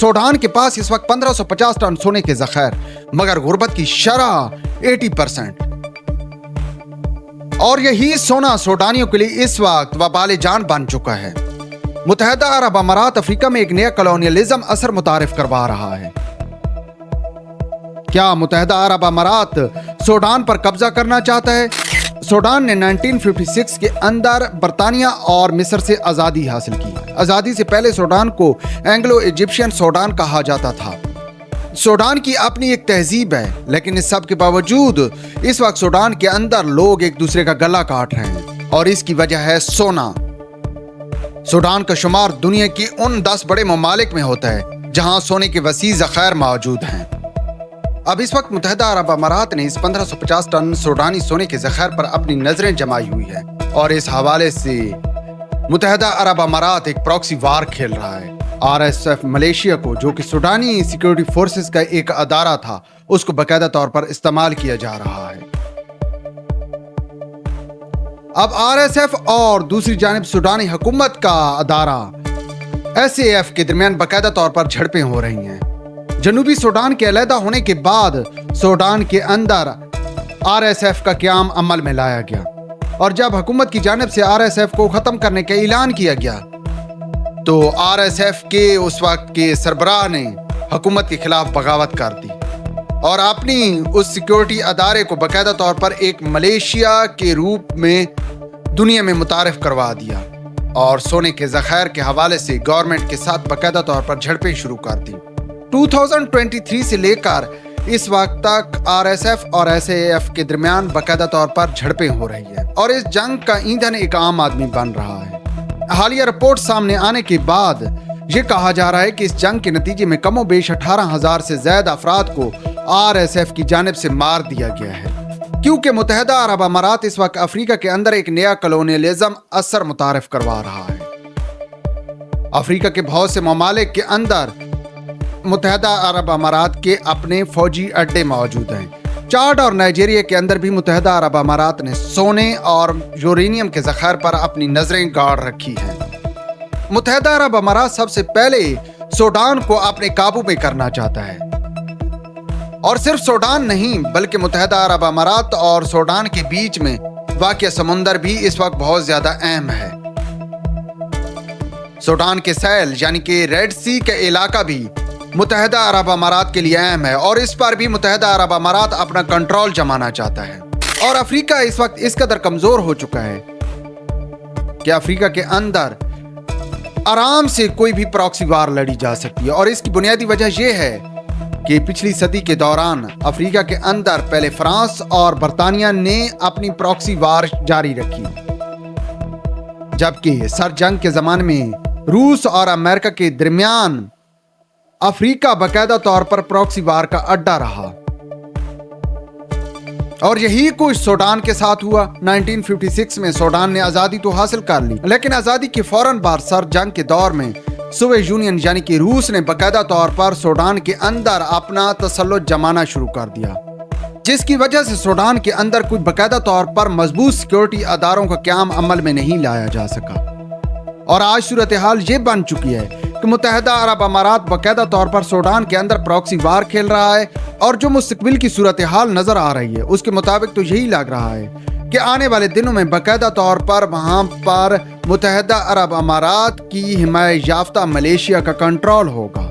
Sudan के पास इस वक्त 1550 टन सोने के ज़ख़ायर, मगर गुर्बत की शरह 80%। और यही सोना सूडानियों के लिए इस वक्त वबाल जान बन चुका है। मुत्तहिदा अरब अमारात अफ्रीका में एक नया कॉलोनियलिज्म असर मुतारिफ करवा रहा है। क्या मुत्तहिदा अरब अमारात सूडान पर कब्जा करना चाहता है? सूडान ने 1956 के अंदर बरतानिया और मिस्र से आज़ादी हासिल की। आज़ादी से पहले सूडान को एंग्लो इजिप्शियन सूडान कहा जाता था। सूडान की अपनी एक तहजीब है, लेकिन इस सब के बावजूद इस वक्त सूडान के अंदर लोग एक दूसरे का गला काट रहे हैं, और इसकी वजह है सोना। सूडान का शुमार दुनिया की उन 10 बड़े ममालिक में होता है जहां सोने के वसी ज़ख़ायर मौजूद हैं। अब इस वक्त मुत्तहिदा अरब अमारात ने इस 1550 टन सूडानी सोने के ज़ख़ायर पर अपनी नजरें जमाई हुई है, और इस हवाले से मुत्तहिदा अरब अमारात एक प्रॉक्सी वार खेल रहा है। RSF मलेशिया को, जो कि सूडानी सिक्योरिटी फोर्सेस का एक अदारा था, उसको बाकायदा तौर पर इस्तेमाल किया जा रहा है। अब RSF और दूसरी जानिब सूडानी हुकूमत का अदारा SAF के दरमियान बाकायदा तौर पर झड़पें हो रही हैं। जनूबी सूडान के अलहदा होने के बाद सूडान के अंदर RSF का क़याम अमल में लाया गया, और जब हुकूमत की जानिब से RSF को ख़त्म करने का ऐलान किया गया तो RSF के उस वक्त के सरबराह ने हुकूमत के खिलाफ बगावत कर दी और अपनी उस सिक्योरिटी अदारे को बाकायदा तौर पर एक मलेशिया के रूप में दुनिया में मुतारिफ करवा दिया, और सोने के ज़ख़ायर के हवाले से गवर्नमेंट के साथ बाकायदा तौर पर झड़पें शुरू कर दी। 2023 से लेकर इस वक्त तक RSF और SAF के दरमियान बाकायदा तौर पर झड़पें हो रही है, और इस जंग का ईंधन एक आम आदमी बन रहा है। हालिया रिपोर्ट सामने आने के बाद ये कहा जा रहा है कि इस जंग के नतीजे में कमो बेश 18,000 से ज्यादा अफराद को RSF की जानिब से मार दिया गया है, क्योंकि मुत्तहिदा अरब अमारात इस वक्त अफ्रीका के अंदर एक नया कॉलोनियलिज्म असर मुतारिफ करवा रहा है। अफ्रीका के बहुत से ममालिक के अंदर मुत्तहिदा अरब अमारात के अपने फौजी अड्डे मौजूद हैं। चाड और नाइजीरिया के अंदर भी मुत्तहिदा अरब अमारात ने सोने और यूरेनियम के ज़ख़ायर पर अपनी नजरें गाड़ रखी हैं। मुत्तहिदा अरब अमारात सबसे पहले सूडान को अपने काबू में करना चाहता है, और सिर्फ सूडान नहीं बल्कि मुत्तहिदा अरब अमारात और सूडान के बीच में वाक़िया समुंदर भी इस वक्त बहुत ज्यादा अहम है। सूडान के सैल यानी कि रेड सी का इलाका भी मुत्तहिदा अरब अमारात के लिए अहम है, और इस पर भी मुत्तहिदा अरब अमारात अपना कंट्रोल जमाना चाहता है। और अफ्रीका इस वक्त इस कदर कमजोर हो चुका है कि अफ्रीका के अंदर आराम से कोई भी प्रॉक्सी वार लड़ी जा सकती है, और इसकी बुनियादी वजह यह है कि पिछली सदी के दौरान अफ्रीका के अंदर पहले फ्रांस और बरतानिया ने अपनी प्रॉक्सी वार जारी रखी, जबकि सर जंग के जमाने में रूस और अमेरिका के दरमियान अफ्रीका बाकायदा तौर पर प्रॉक्सी वार का अड्डा रहा। और यही कुछ सूडान के साथ हुआ। 1956 में सूडान ने आज़ादी तो हासिल कर ली, लेकिन आज़ादी के फौरन बाद सर जंग के दौर में सोवियत यूनियन यानी कि रूस ने बाकायदा तौर पर सूडान के अंदर अपना तसल्लुत जमाना शुरू कर दिया, जिसकी वजह से सूडान के अंदर कुछ बाकायदा तौर पर मजबूत सिक्योरिटी अदारों का क़याम अमल में नहीं लाया जा सका। और आज सूरत हाल ये बन चुकी है कि मुत्तहिदा अरब अमारात बाकायदा तौर पर सूडान के अंदर प्रॉक्सी वार खेल रहा है, और जो मुस्तकबिल की सूरत हाल नजर आ रही है उसके मुताबिक तो यही लग रहा है कि आने वाले दिनों में बाकायदा तौर पर वहां पर मुत्तहिदा अरब अमारात की हिमायत याफ्ता मलेशिया का कंट्रोल होगा।